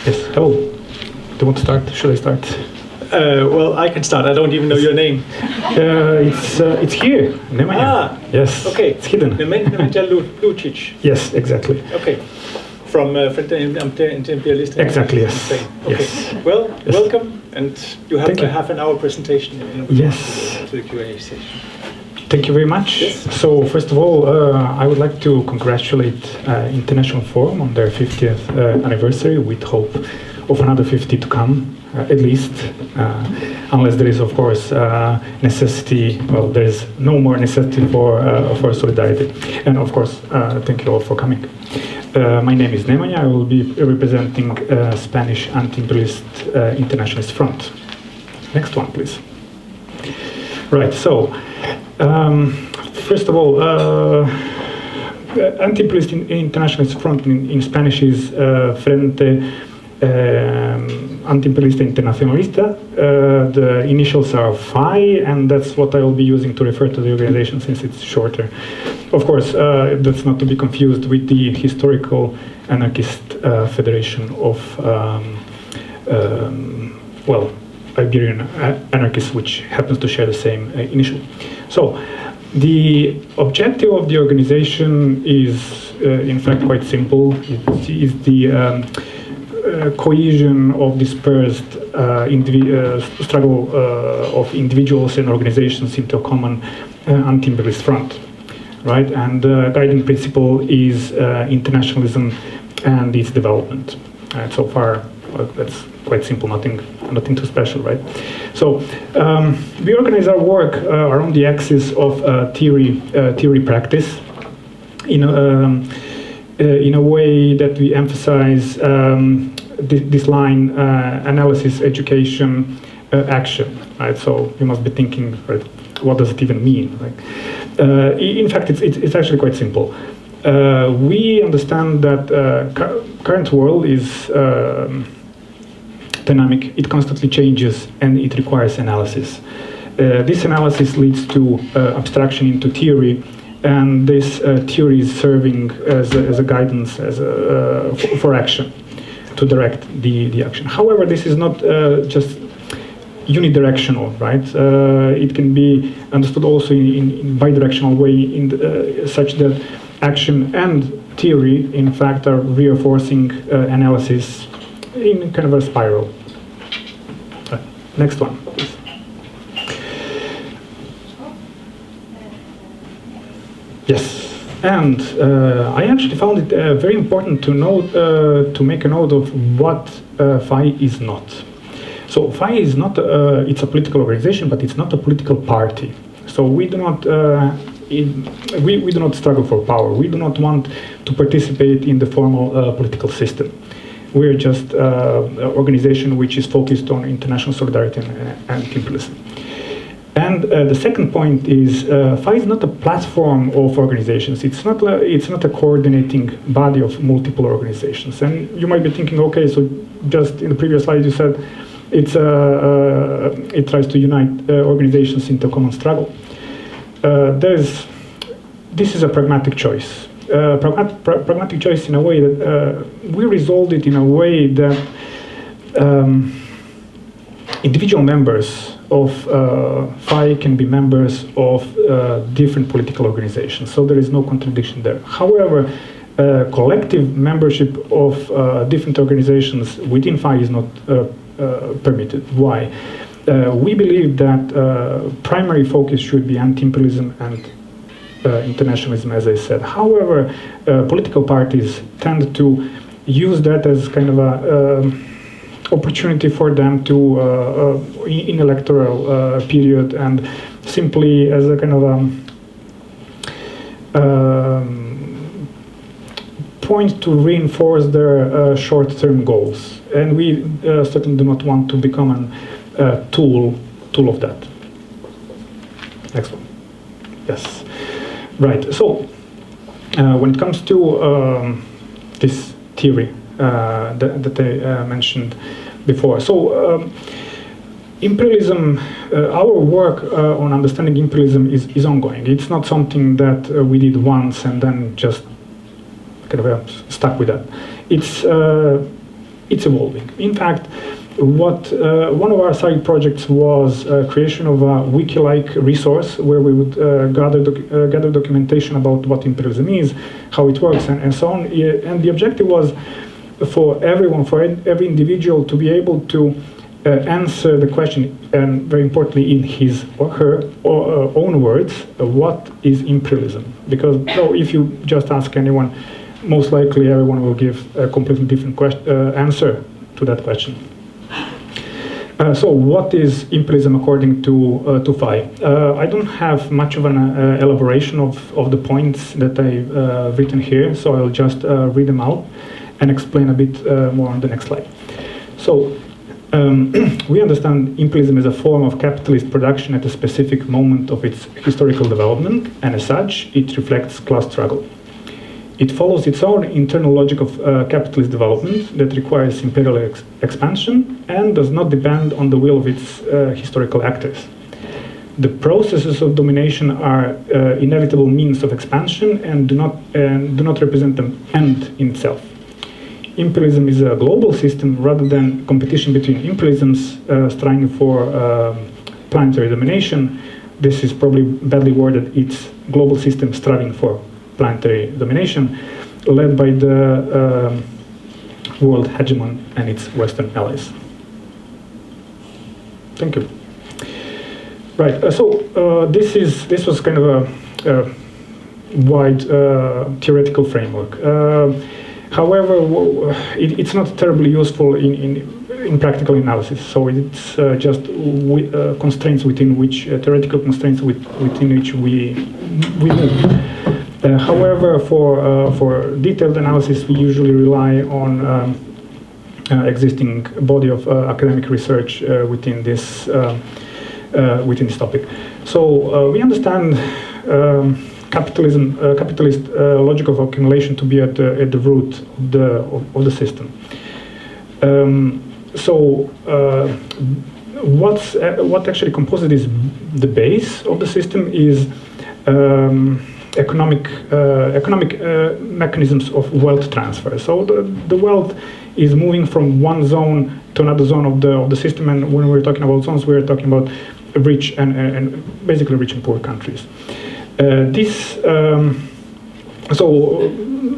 Yes, hello. Do you want to start? Should I start? Well, I can start. I don't even know your name. It's here, Nemanja. Ah, yes. Okay. It's hidden. Nemanja Lucic. Yes, exactly. Okay. From Frente Antiimperialista. Exactly. Yes. Spain. Okay. Yes. Well, Yes. welcome, and you have Thank you. a half-an-hour presentation Yes. to the Q&A session. Thank you very much. Yes. So first of all, I would like to congratulate International Forum on their 50th anniversary, with hope of another 50 to come, at least, unless there is, of course, necessity. Well, there is no more necessity for solidarity. And of course, thank you all for coming. My name is Nemanja. I will be representing Spanish Antiimperialist Internationalist Front. Next one, please. Right. So. First of all, Antiimperialista Internationalist Front in Spanish is Frente Antiimperialista Internacionalista. The initials are FI, and that's what I will be using to refer to the organization since it's shorter. Of course, that's not to be confused with the historical anarchist federation of, well, Iberian anarchists, which happens to share the same initial. So, the objective of the organization is, in fact, quite simple. It is the cohesion of dispersed struggle of individuals and organizations into a common anti-imperialist front, right? And the guiding principle is internationalism and its development. And so far, well, that's quite simple, nothing too special, right? So we organize our work around the axis of theory practice in a way that we emphasize this line analysis, education, action, right? So you must be thinking, right, what does it even mean? Like, in fact, it's actually quite simple. We understand that current world is dynamic, it constantly changes, and it requires analysis. This analysis leads to abstraction into theory, and this theory is serving as a guidance, for action, to direct the action. However, this is not just unidirectional, right? It can be understood also in bidirectional way, such that action and theory, in fact, are reinforcing analysis in kind of a spiral. Next one, please. Yes, and I actually found it very important to note, to make a note of what FI is not. So FI is not, it's a political organization, but it's not a political party. So we do not, we do not struggle for power. We do not want to participate in the formal political system. We're just an organization which is focused on international solidarity and anti-imperialism. And the second point is, FI is not a platform of organizations. It's not a coordinating body of multiple organizations. And you might be thinking, okay, so just in the previous slide you said it tries to unite organizations into a common struggle. This is a pragmatic choice. Pragmatic choice in a way that we resolved it in a way that individual members of FI can be members of different political organizations, so there is no contradiction there. However, collective membership of different organizations within FI is not permitted. Why? We believe that primary focus should be anti-imperialism and internationalism, as I said. However, political parties tend to use that as kind of a opportunity for them to, in electoral period, and simply as a kind of point to reinforce their short-term goals. And we certainly do not want to become a tool of that. Next one. Yes. Right. So when it comes to this theory that I mentioned before, so imperialism, our work on understanding imperialism is ongoing. It's not something that we did once and then just kind of stuck with that. It's evolving. In fact, one of our side projects was creation of a wiki-like resource where we would gather documentation about what imperialism is, how it works, and so on. And the objective was for everyone, for every individual, to be able to answer the question, and very importantly, in his or her own words, what is imperialism? Because if you just ask anyone, most likely everyone will give a completely different answer to that question. So what is imperialism according to FI? I don't have much of an elaboration of the points that I've written here, so I'll just read them out and explain a bit more on the next slide. So we understand imperialism as a form of capitalist production at a specific moment of its historical development, and as such, it reflects class struggle. It follows its own internal logic of capitalist development that requires imperial expansion and does not depend on the will of its historical actors. The processes of domination are inevitable means of expansion and do not represent an end in itself. Imperialism is a global system rather than competition between imperialisms striving for planetary domination. This is probably badly worded. It's global system striving for planetary domination, led by the world hegemon and its Western allies. Thank you. Right. So this was kind of a wide theoretical framework. However, it's not terribly useful in practical analysis. So it's just constraints within which theoretical constraints within which we move. However, for detailed analysis, we usually rely on existing body of academic research within this topic. So we understand capitalist logic of accumulation to be at the root of the system. What actually composes this, the base of the system is economic mechanisms of wealth transfer. So the wealth is moving from one zone to another zone of the system, and when we're talking about zones, we're talking about rich and basically rich and poor countries. So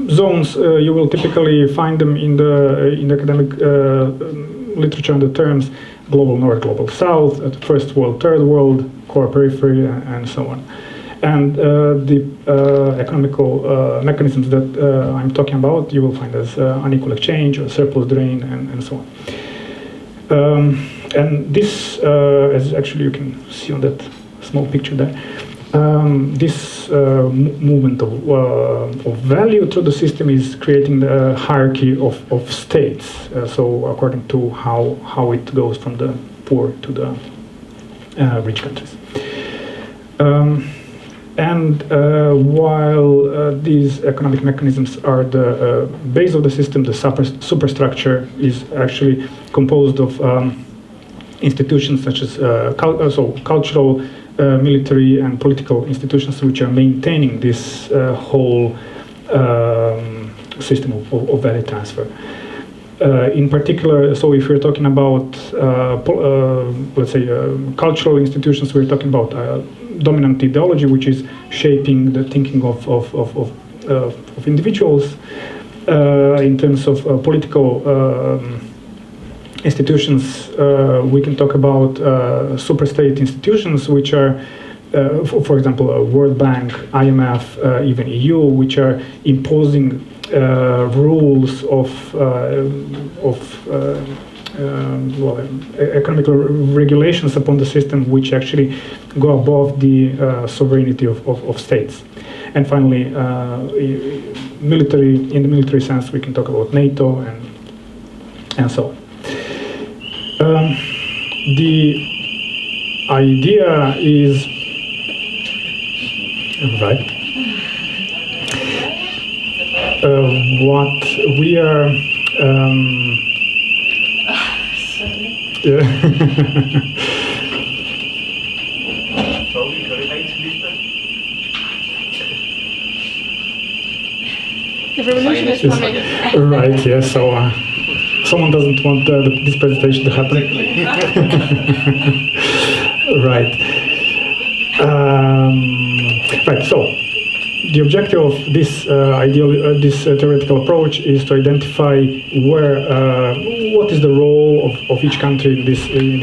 zones, you will typically find them in the academic literature under terms global north, global south, first world, third world, core periphery, and so on. And the economical mechanisms that I'm talking about, you will find as unequal exchange, or surplus drain, and so on. And this, as actually you can see on that small picture there, this movement of value through the system is creating the hierarchy of states. So according to how it goes from the poor to the rich countries. And while these economic mechanisms are the base of the system, the superstructure is actually composed of institutions such as cultural, military, and political institutions, which are maintaining this whole system of value transfer. In particular, so if we're talking about, let's say, cultural institutions, we're talking about dominant ideology, which is shaping the thinking of individuals. In terms of political institutions, we can talk about superstate institutions, which are, for example, World Bank, IMF, even EU, which are imposing rules of economic regulations upon the system, which actually go above the sovereignty of states. And finally, in the military sense, we can talk about NATO and so on. The idea is, right, what we are, revolution is coming. Right, yes, so someone doesn't want this presentation to happen. Right. Right, so the objective of this this theoretical approach is to identify what is the role of each country in this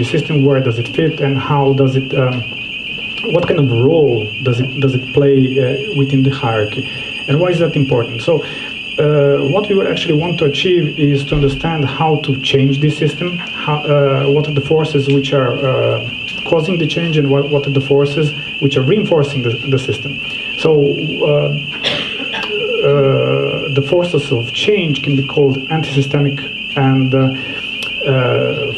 system, where does it fit, and how does it, what kind of role does it play within the hierarchy, and why is that important? So what we actually want to achieve is to understand how to change this system, what are the forces which are causing the change, and what are the forces which are reinforcing the system. So the forces of change can be called anti-systemic, and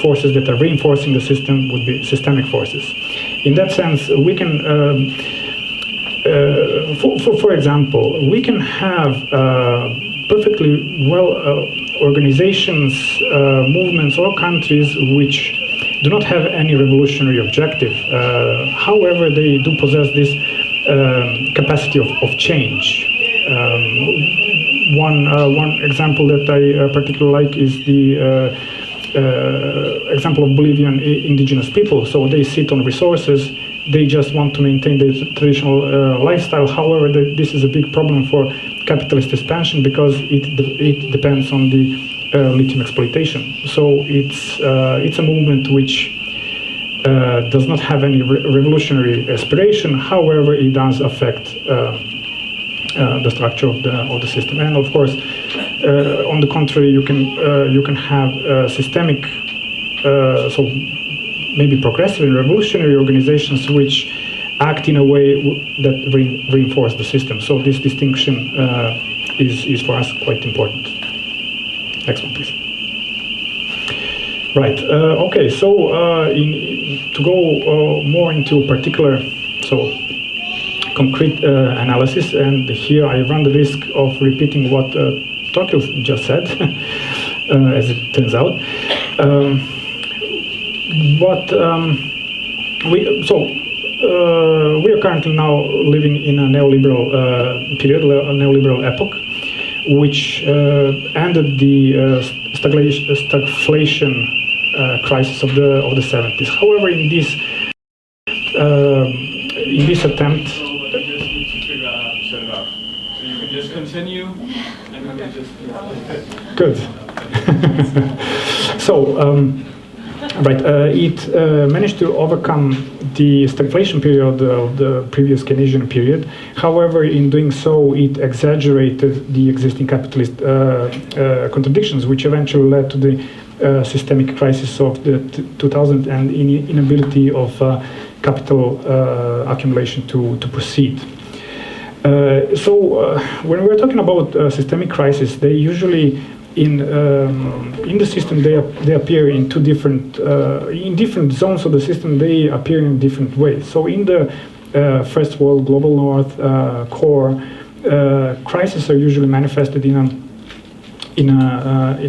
forces that are reinforcing the system would be systemic forces. In that sense, we can, for example, we can have perfectly well organizations, movements, or countries which do not have any revolutionary objective. However, they do possess this capacity of change. One example that I particularly like is the example of Bolivian indigenous people. So they sit on resources, they just want to maintain their traditional lifestyle. However, this is a big problem for capitalist expansion because it depends on the lithium exploitation. So it's a movement which does not have any revolutionary aspiration. However, it does affect the structure of the system. And of course, on the contrary, you can have systemic, so maybe progressive and revolutionary organizations which act in a way that reinforce the system. So this distinction is for us quite important. Next one, please. Right. Okay. So to go more into particular, so concrete analysis, and here I run the risk of repeating what Tokyo just said, as it turns out. We are currently now living in a neoliberal period, a neoliberal epoch, which ended the stagflation crisis of the 70s. However, in this attempt, we just need to figure out how to set it up. So you can just continue, and we can just. Good. So. Right, it managed to overcome the stagflation period of the previous Keynesian period. However, in doing so, it exaggerated the existing capitalist contradictions, which eventually led to the systemic crisis of the 2000 and inability of capital accumulation to proceed. So when we're talking about systemic crisis, they usually in the system they appear in two different in different zones of the system. They appear in different ways. So in the first world, global north, core, crises are usually manifested in a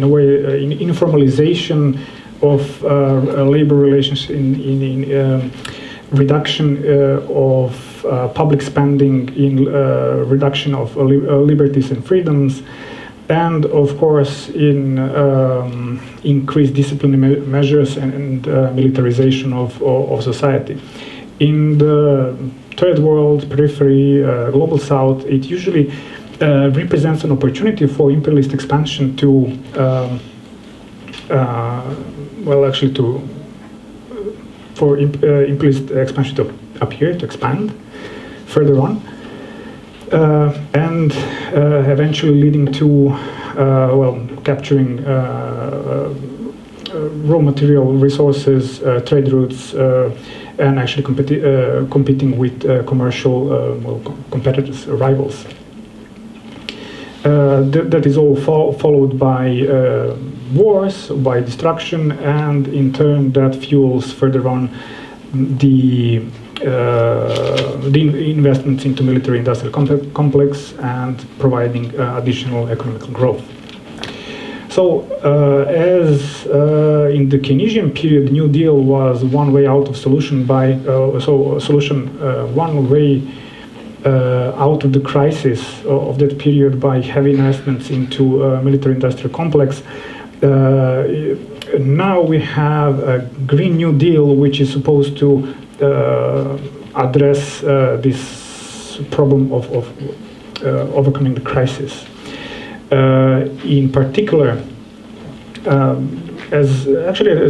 way in informalization of labor relations, in reduction of public spending, in reduction of liberties and freedoms, and of course in increased discipline measures and militarization of society. In the third world, periphery, global south, it usually represents an opportunity for imperialist expansion to, for imperialist expansion to appear, to expand further on. And eventually leading to capturing raw material resources, trade routes, and actually competing with commercial competitors, rivals. That is all followed by wars, by destruction, and in turn that fuels further on the investments into military-industrial complex and providing additional economic growth. So, as in the Keynesian period, New Deal was one way out of solution one way out of the crisis of that period by heavy investments into military-industrial complex. Now we have a Green New Deal, which is supposed to address this problem of overcoming the crisis. In particular, as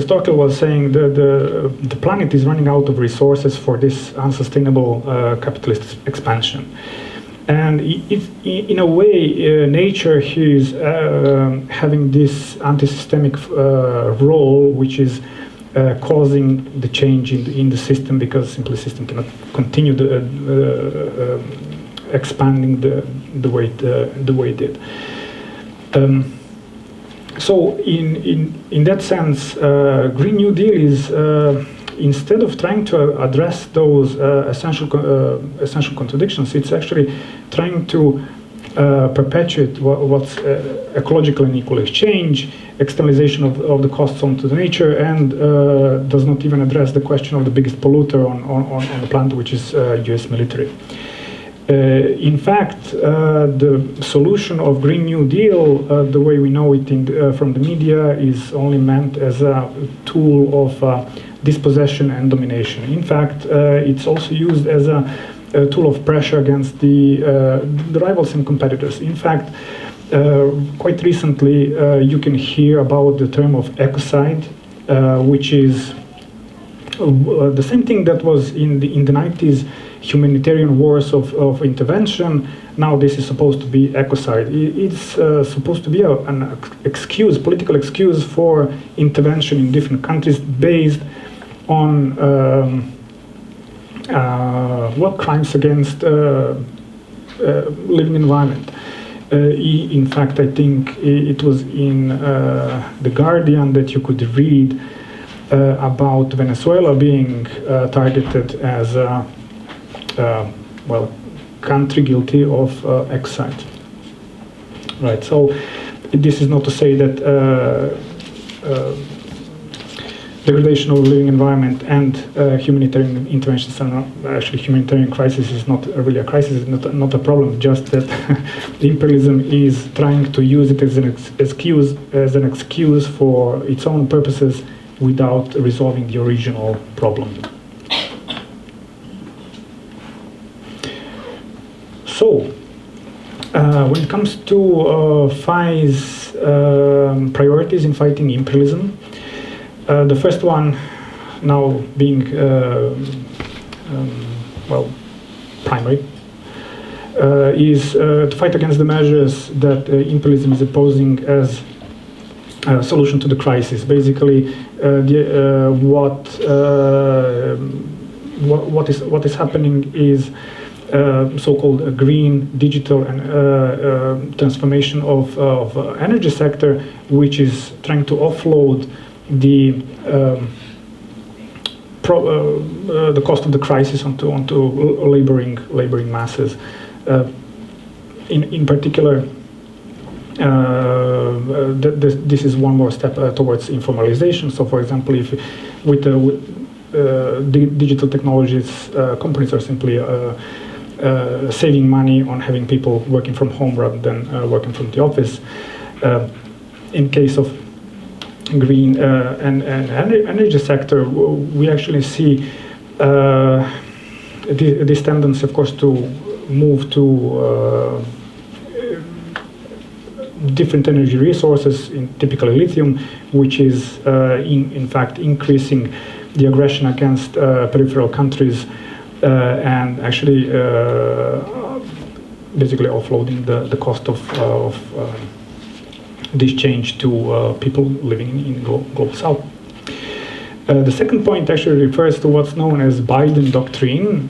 Torkel was saying, the planet is running out of resources for this unsustainable capitalist expansion. And in a way, nature here is having this anti-systemic role, which is causing the change in the system, because simply the system cannot continue expanding the way it did. So in that sense, Green New Deal is instead of trying to address those essential contradictions, it's actually trying to perpetuate what's ecological and equal exchange, externalization of the costs onto the nature, and does not even address the question of the biggest polluter on the planet, which is US military. In fact, the solution of Green New Deal, the way we know it from the media, is only meant as a tool of dispossession and domination. In fact, it's also used as a tool of pressure against the rivals and competitors. In fact, quite recently, you can hear about the term of ecocide, which is the same thing that was in the 90s, humanitarian wars of intervention. Now this is supposed to be ecocide. It's supposed to be an excuse, political excuse for intervention in different countries based on crimes against living environment. In fact, I think it was in The Guardian that you could read about Venezuela being targeted as a country guilty of ecocide. Right. So this is not to say that degradation of the living environment and humanitarian interventions are not actually. Humanitarian crisis is not really a crisis, it's not a problem, just that the imperialism is trying to use it as an excuse for its own purposes without resolving the original problem. So, when it comes to FI's priorities in fighting imperialism, the first one now being primary is to fight against the measures that imperialism is opposing as a solution to the crisis. Basically, what is happening is so-called green, digital, and transformation of energy sector, which is trying to offload the cost of the crisis onto laboring masses. In particular, this is one more step towards informalization. So, for example, if with digital technologies, companies are simply saving money on having people working from home rather than working from the office. In case of green and energy sector, we actually see this tendency, of course, to move to different energy resources, typically lithium, which is in fact increasing the aggression against peripheral countries and actually basically offloading the cost of this change to people living in global south. The second point actually refers to what's known as Biden doctrine,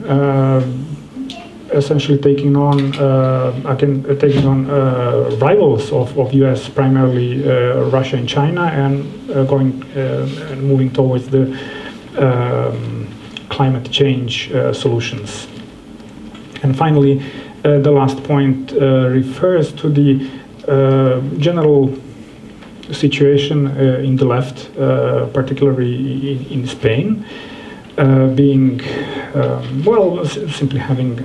essentially taking on rivals of US, primarily Russia and China, and going and moving towards the climate change solutions. And finally, the last point refers to the general situation in the left, particularly in Spain, being simply having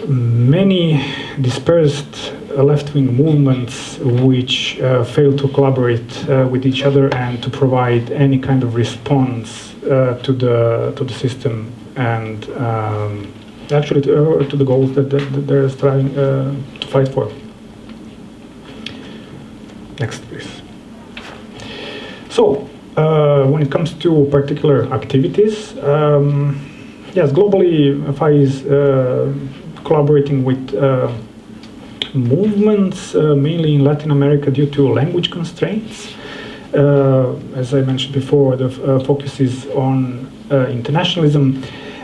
many dispersed left-wing movements which failed to collaborate with each other and to provide any kind of response to the system and actually to the goals that they're trying to fight for. Next, please. So, when it comes to particular activities, yes, globally, FI is collaborating with movements, mainly in Latin America due to language constraints. As I mentioned before, the focus is on internationalism,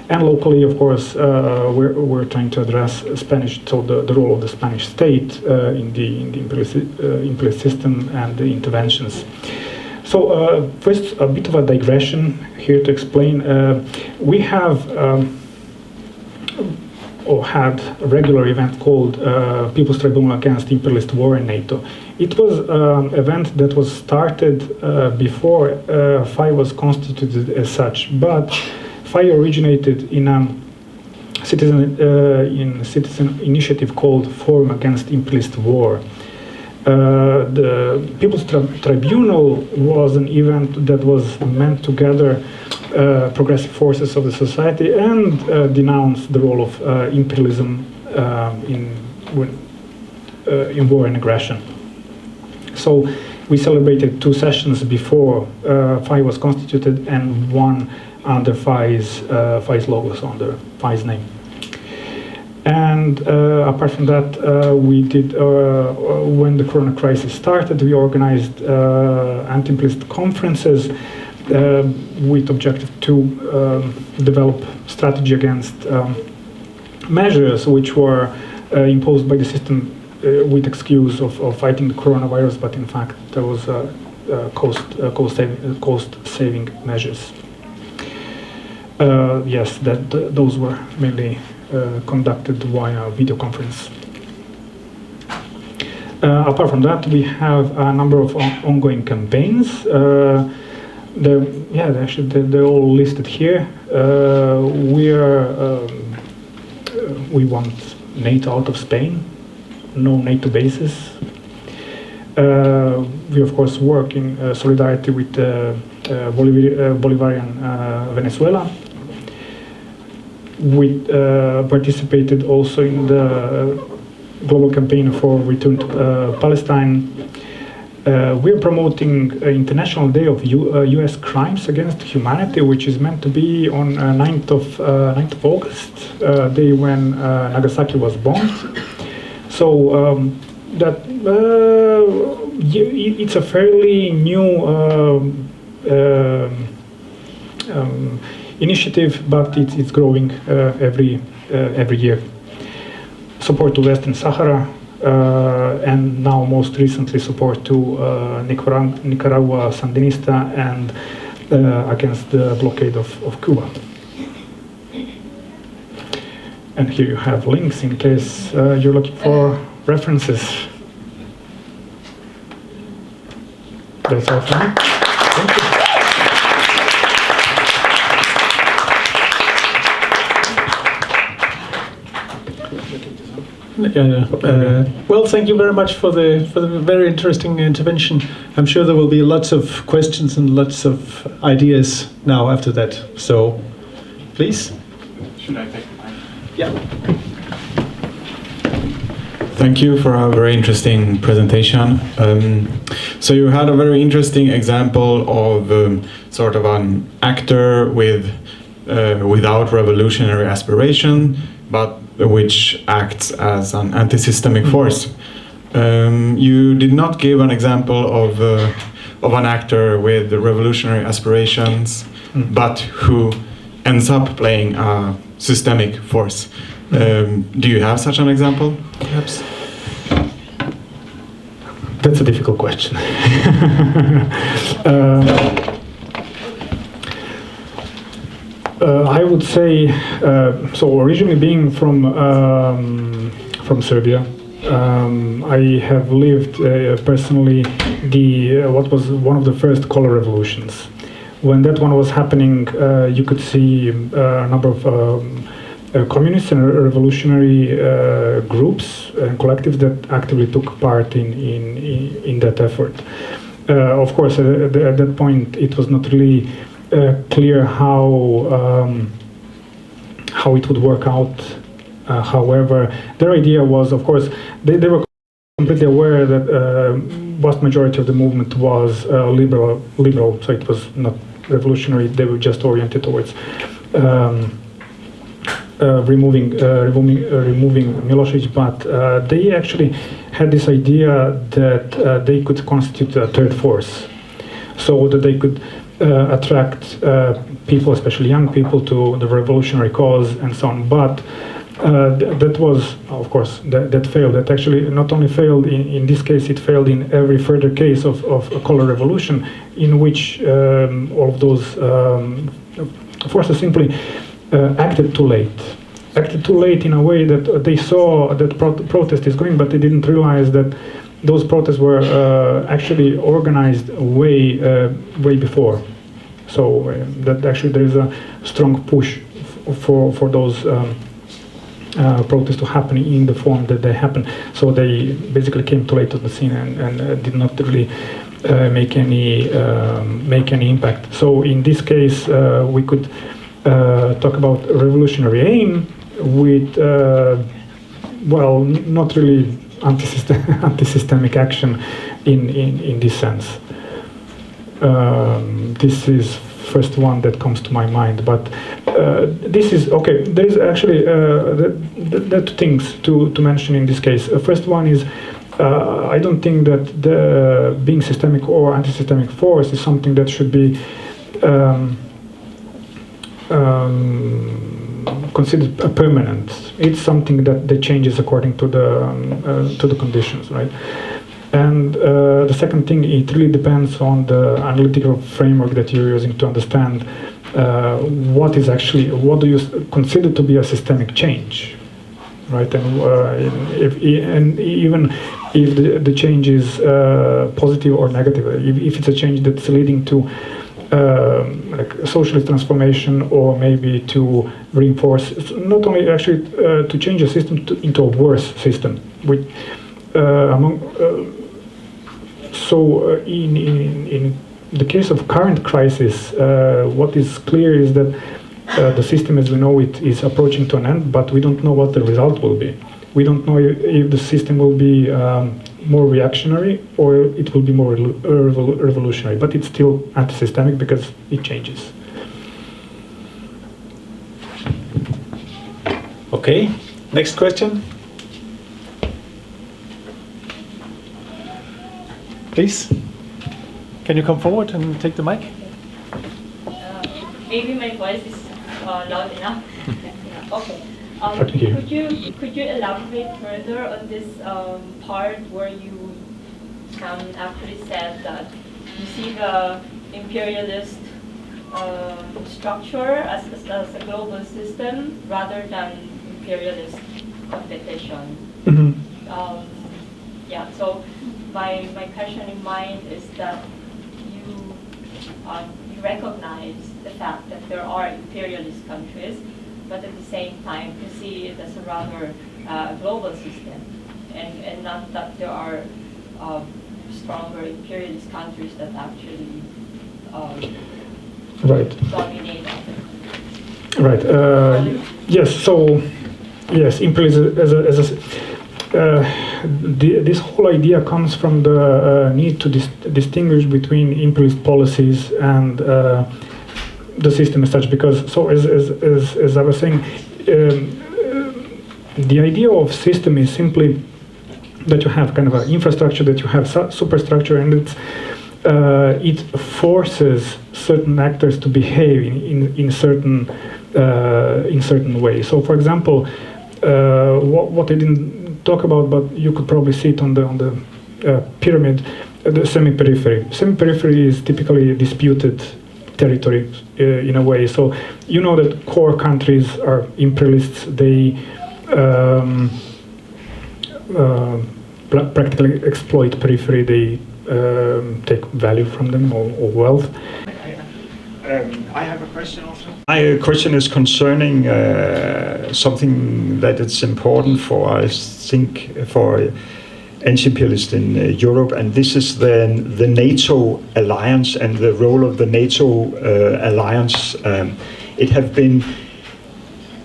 and locally, of course, we're trying to address Spanish, so the role of the Spanish state in the imperialist system and the interventions. So first, a bit of a digression here to explain. We have or had a regular event called People's Tribunal Against Imperialist War in NATO. It was an event that was started before FI was constituted as such, but FI originated in a citizen initiative called Forum Against Imperialist War. The People's Tribunal was an event that was meant to gather progressive forces of the society and denounce the role of imperialism in war and aggression. So we celebrated 2 sessions before FI was constituted and one under FI's logos, under FI's name. And apart from that, we did, when the Corona crisis started, we organized anti-imperialist conferences with objective to develop strategy against measures which were imposed by the system with excuse of fighting the coronavirus, but in fact there was cost-saving measures. Yes, those were mainly conducted via video conference. Apart from that, we have a number of ongoing campaigns. They're all listed here. We want NATO out of Spain, no NATO bases. We of course work in solidarity with Bolivarian Venezuela. We participated also in the global campaign for return to Palestine. We are promoting International Day of U.S. Crimes Against Humanity, which is meant to be on 9th of August, day when Nagasaki was bombed. So it's a fairly new initiative, but it's growing every year. Support to Western Sahara, and now most recently support to Nicaragua Sandinista and against the blockade of Cuba. And here you have links in case you're looking for references. That's all from me. Thank you. Well, thank you very much for the very interesting intervention. I'm sure there will be lots of questions and lots of ideas now after that. So, please. Should I take mine? Yeah. Thank you for a very interesting presentation. So you had a very interesting example of sort of an actor without revolutionary aspiration, but which acts as an anti-systemic force. You did not give an example of an actor with revolutionary aspirations, but who ends up playing a systemic force. Do you have such an example, perhaps? That's a difficult question. I would say, so originally being from Serbia, I have lived personally what was one of the first color revolutions. When that one was happening, you could see a number of communist and revolutionary groups and collectives that actively took part in that effort. Of course, at that point, it was not really clear how it would work out. However, their idea was, of course, they were completely aware that vast majority of the movement was liberal, so it was not revolutionary. They were just oriented towards removing Milosevic, but they actually had this idea that they could constitute a third force, so that they could attract people, especially young people, to the revolutionary cause and so on. But that was, of course, that failed. That actually not only failed in this case, it failed in every further case of a color revolution, in which all of those forces simply acted too late. Acted too late in a way that they saw that protest is going, but they didn't realize that those protests were actually organized way before. So that actually there is a strong push for those protests to happen in the form that they happen. So they basically came too late to the scene and did not really make any impact. So in this case, we could talk about revolutionary aim with well, not really anti-systemic action in this sense. This is first one that comes to my mind, but this is okay. There is actually there are two things to mention in this case. First one is I don't think that the being systemic or anti-systemic force is something that should be considered permanent. It's something that changes according to the conditions, right? And the second thing, it really depends on the analytical framework that you're using to understand what do you consider to be a systemic change, right? And even if the change is positive or negative, if it's a change that's leading to like socialist transformation, or maybe to reinforce, not only actually to change a system into a worse system, which so in the case of current crisis, what is clear is that the system as we know it is approaching to an end, but we don't know what the result will be. We don't know if the system will be more reactionary or it will be more revolutionary, but it's still anti-systemic because it changes. Okay, next question. Please, can you come forward and take the mic? Maybe my voice is loud enough. Okay. Could you elaborate further on this part where you actually said that you see the imperialist structure as a global system rather than imperialist competition? Mm-hmm. Yeah. So my question in mind is that you recognize the fact that there are imperialist countries, but at the same time you see it as a rather global system, and not that there are stronger imperialist countries that actually dominate other countries. Right. Yes. So yes, imperialism this whole idea comes from the need to distinguish between imperialist policies and the system as such, because so as I was saying, the idea of system is simply that you have kind of an infrastructure, that you have superstructure, and it forces certain actors to behave in certain ways. So, for example, what I didn't talk about, but you could probably see it on the pyramid, the semi-periphery. Semi-periphery is typically disputed territory in a way. So you know that core countries are imperialists. They practically exploit periphery. They take value from them or wealth. I have a question also. My question is concerning something that is important for, I think, for anti-imperialists in Europe, and this is the NATO alliance and the role of the NATO alliance.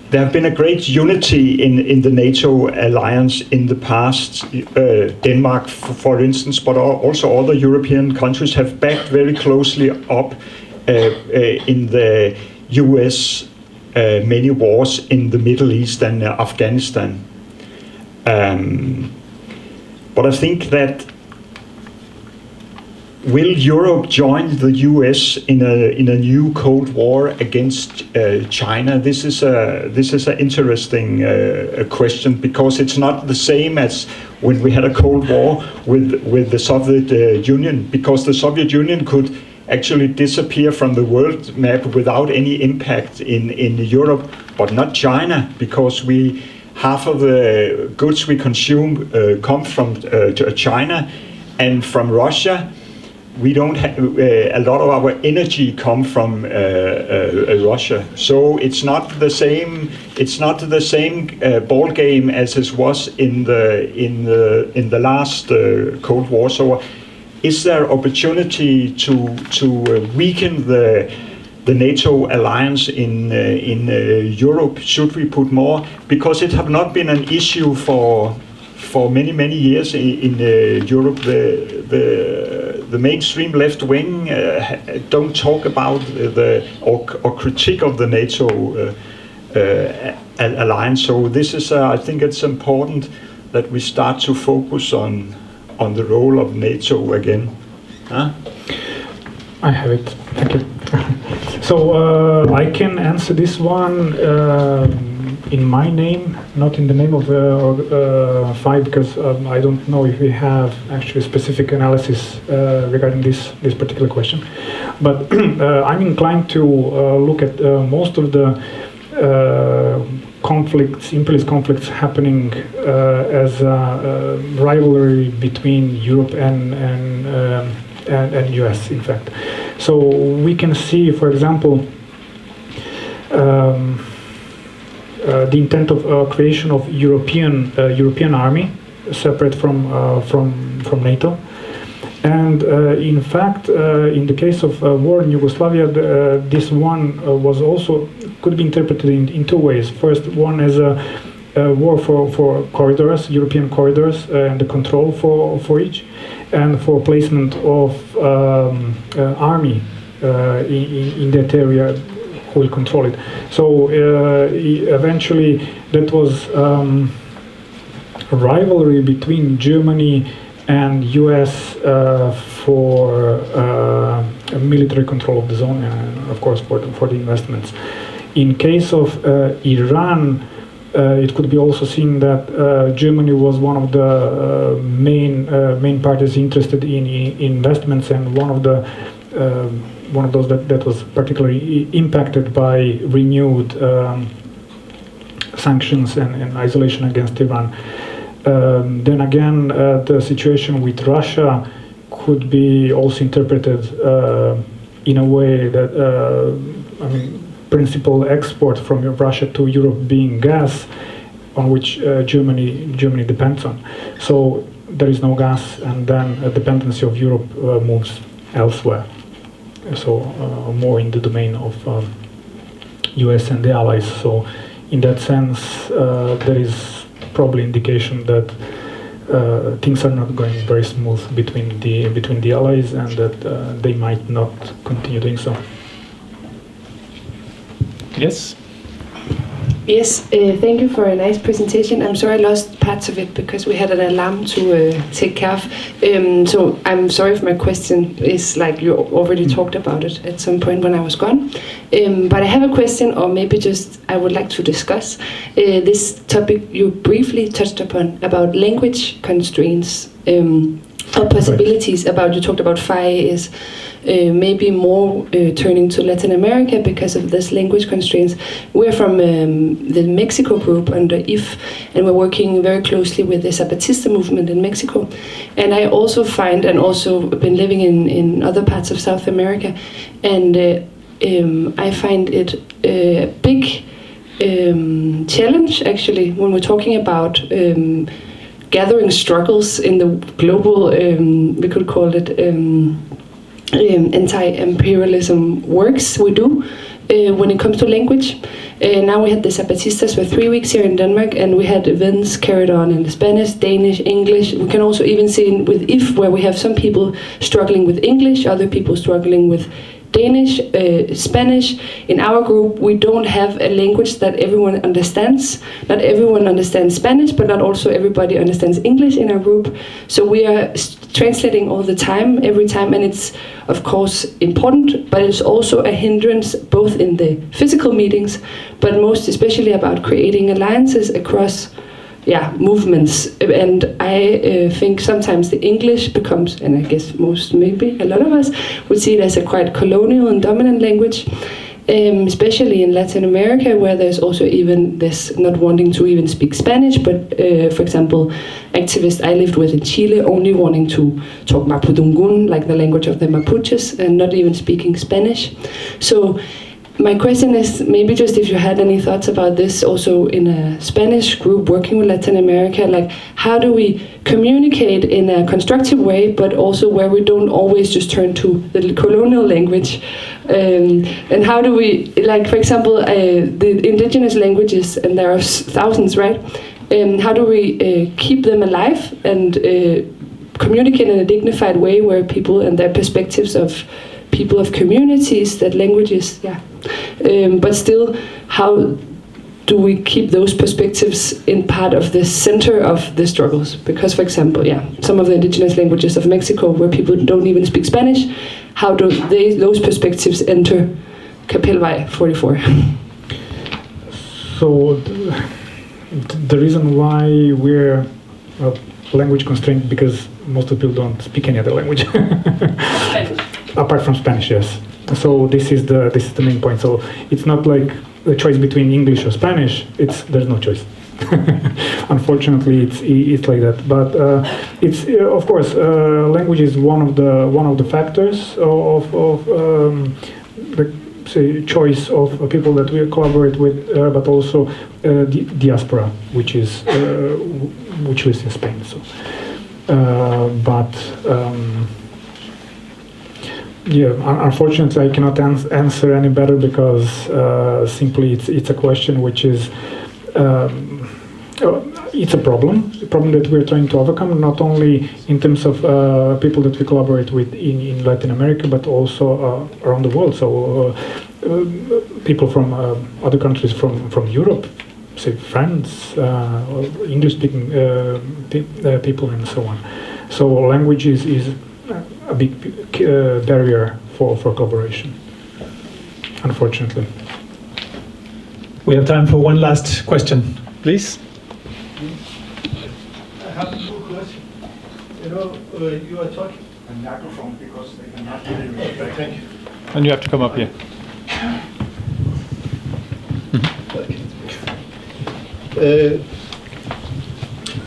There have been a great unity in the NATO alliance in the past. Denmark, for instance, but also other European countries have backed very closely up in the US many wars in the Middle East and Afghanistan. But I think that will Europe join the US in a new Cold War against China? This is an interesting question, because it's not the same as when we had a Cold War with the Soviet Union, because the Soviet Union could actually disappear from the world map without any impact in Europe, but not China, because half of the goods we consume come from China, and from Russia. We don't have a lot of our energy come from Russia, so it's not the same. It's not the same ball game as it was in the last Cold War. So, is there opportunity to weaken the NATO alliance in Europe? Should we put more, because it have not been an issue for many years in Europe. The mainstream left wing don't talk about or critique of the NATO alliance. So this is, I think it's important that we start to focus on the role of NATO again. Huh? I have it. Thank you. So I can answer this one in my name, not in the name of FI, because I don't know if we have actually specific analysis regarding this particular question. But I'm inclined to look at most of the imperialist conflicts happening as a rivalry between Europe and US, in fact. So we can see, for example, the intent of creation of European army, separate from NATO, and in fact, in the case of war in Yugoslavia, this one was also could be interpreted in two ways. First, one as a war for corridors, European corridors, and the control for each, and for placement of army in that area who will control it. So eventually that was a rivalry between Germany and US for military control of the zone, and of course for the investments. In case of Iran, it could be also seen that Germany was one of the main parties interested in investments, and one of those that was particularly impacted by renewed sanctions and isolation against Iran. Then again, the situation with Russia could be also interpreted in a way that, principal export from Russia to Europe being gas, on which Germany depends on. So there is no gas, and then a dependency of Europe moves elsewhere. So more in the domain of US and the Allies. So in that sense, there is probably indication that things are not going very smooth between the Allies, and that they might not continue doing so. Yes. Yes, thank you for a nice presentation. I'm sorry I lost parts of it because we had an alarm to take care of. So I'm sorry if my question is like you already talked about it at some point when I was gone. But I have a question, or maybe just I would like to discuss this topic you briefly touched upon about language constraints or possibilities. About, you talked about FI is maybe more turning to Latin America because of this language constraints. We're from the Mexico group under IF, and we're working very closely with the Zapatista movement in Mexico. And I also find, and also been living in other parts of South America, and I find it a big challenge, actually, when we're talking about gathering struggles in the global, we could call it anti-imperialism works we do when it comes to language. Now we had the Zapatistas for 3 weeks here in Denmark, and we had events carried on in Spanish, Danish, English. We can also even see with IF, where we have some people struggling with English, other people struggling with Danish, Spanish. In our group, we don't have a language that everyone understands. Not everyone understands Spanish, but not also everybody understands English in our group. So we are translating all the time, every time, and it's of course important, but it's also a hindrance both in the physical meetings, but most especially about creating alliances across movements. And I think sometimes the English becomes, and I guess maybe a lot of us would see it as a quite colonial and dominant language, especially in Latin America, where there's also even this not wanting to even speak Spanish, but for example, activists I lived with in Chile only wanting to talk Mapudungun, like the language of the Mapuches, and not even speaking Spanish. So my question is maybe just if you had any thoughts about this also in a Spanish group working with Latin America, like how do we communicate in a constructive way, but also where we don't always just turn to the colonial language, and how do we, like for example, the indigenous languages, and there are thousands, right? How do we keep them alive and communicate in a dignified way where people and their perspectives of people of communities, that languages, but still, how do we keep those perspectives in part of the center of the struggles? Because, for example, some of the indigenous languages of Mexico, where people don't even speak Spanish, how do those perspectives enter Kapelvej 44? So the reason why we're language constrained, because most of the people don't speak any other language. Apart from Spanish, yes. So this is the main point. So it's not like the choice between English or Spanish. There's no choice. Unfortunately, it's like that. But it's of course language is one of the factors of the choice of people that we collaborate with, but also diaspora, which lives in Spain. So, unfortunately, I cannot answer any better because simply it's a question which is it's a problem that we're trying to overcome, not only in terms of people that we collaborate with in Latin America, but also around the world. So people from other countries from Europe, say France, English-speaking people, and so on. So language is a big barrier for collaboration, unfortunately. We have time for one last question, please. I have two questions. You are talking a microphone because they cannot hear you. Thank you. And you have to come up here.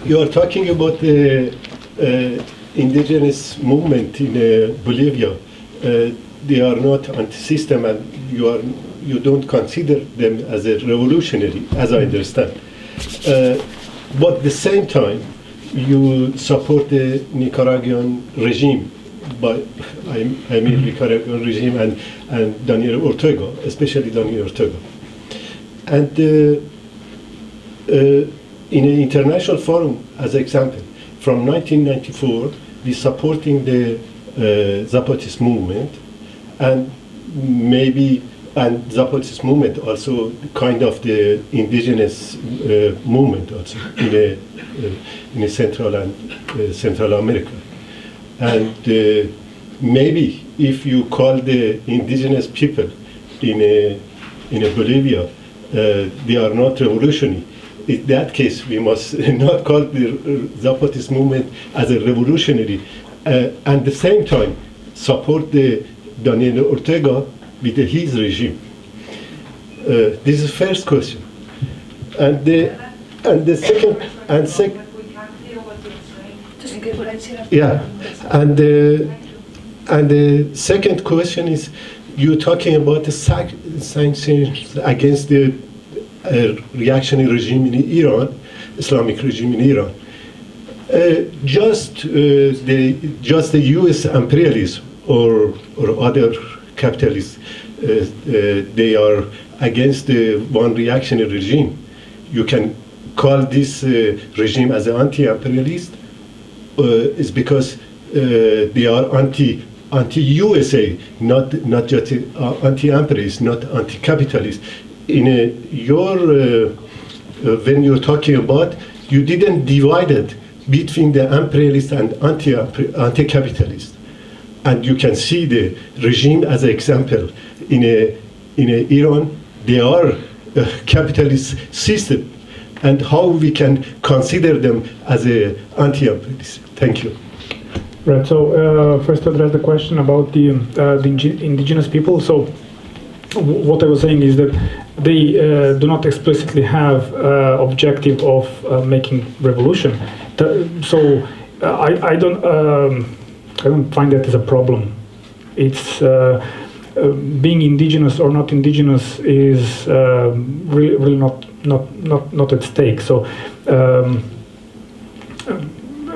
You are talking about the indigenous movement in Bolivia. They are not anti-system, and you don't consider them as a revolutionary, as I understand. But at the same time, you support the Nicaraguan regime, I mean Nicaraguan regime and Daniel Ortega, especially Daniel Ortega. And in an international forum, as an example, from 1994, we supporting the Zapatist movement, and Zapatist movement also kind of the indigenous movement also in Central and Central America. And maybe if you call the indigenous people in Bolivia, they are not revolutionary. In that case, we must not call the Zapatist movement as a revolutionary, and at the same time support the Daniel Ortega with his regime. This is the first question, and the second and the second question is you're talking about the sanctions against the reactionary regime in Iran, Islamic regime in Iran. Just the U.S. imperialists or other capitalists, they are against the one reactionary regime. You can call this regime as an anti-imperialist, is because they are anti-USA, not just anti-imperialist, not anti-capitalist. In when you're talking about, you didn't divide it between the imperialist and anti-capitalist, and you can see the regime as an example. In Iran, they are a capitalist system, and how we can consider them as a anti-imperialist. Thank you. Right. So first, to address the question about the indigenous people. So what I was saying is that they do not explicitly have objective of making revolution. So I don't find that as a problem. It's being indigenous or not indigenous is really not at stake. So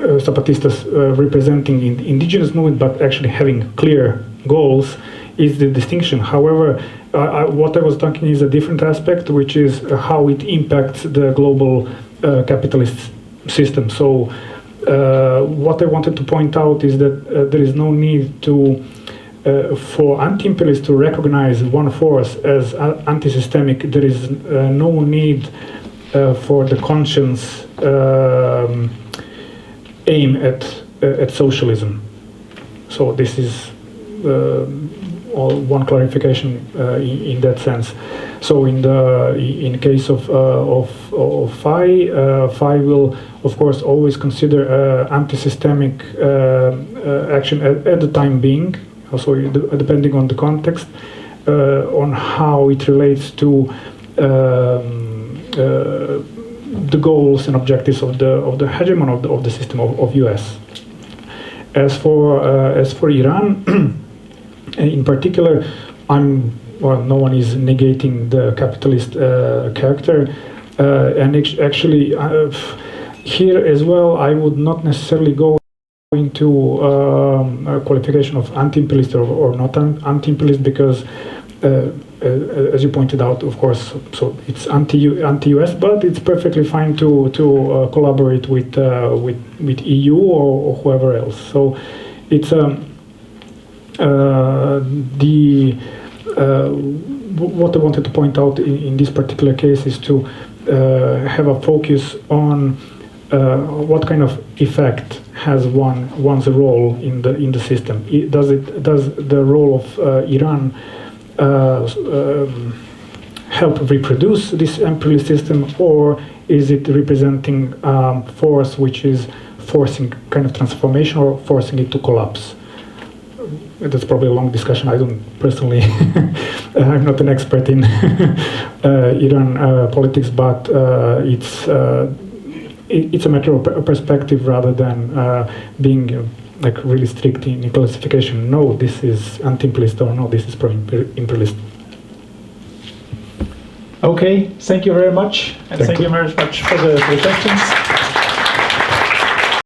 Zapatistas representing indigenous movement, but actually having clear goals, is the distinction. However, what I was talking is a different aspect, which is how it impacts the global capitalist system. So what I wanted to point out is that there is no need to for anti-imperialists to recognize one force as anti-systemic. There is no need for the conscience aim at socialism. So this is one clarification in that sense. So in case of FAI will of course always consider anti-systemic action at the time being, also depending on the context, on how it relates to the goals and objectives of the hegemon of the system of US. As for Iran, in particular, no one is negating the capitalist character, and actually here as well, I would not necessarily go into a qualification of anti-imperialist or not anti-imperialist, because as you pointed out, of course, so it's anti-US, but it's perfectly fine to collaborate with EU or whoever else. So it's what I wanted to point out in this particular case is to have a focus on what kind of effect has one's role in the system. Does the role of Iran help reproduce this imperialist system, or is it representing force which is forcing kind of transformation or forcing it to collapse? That's probably a long discussion. I don't personally, I'm not an expert in Iran politics, but it's a matter of perspective rather than being like really strict in classification. No, this is anti-imperialist, or no, this is pro-imperialist. Okay, thank you very much, and thank you very much for the questions.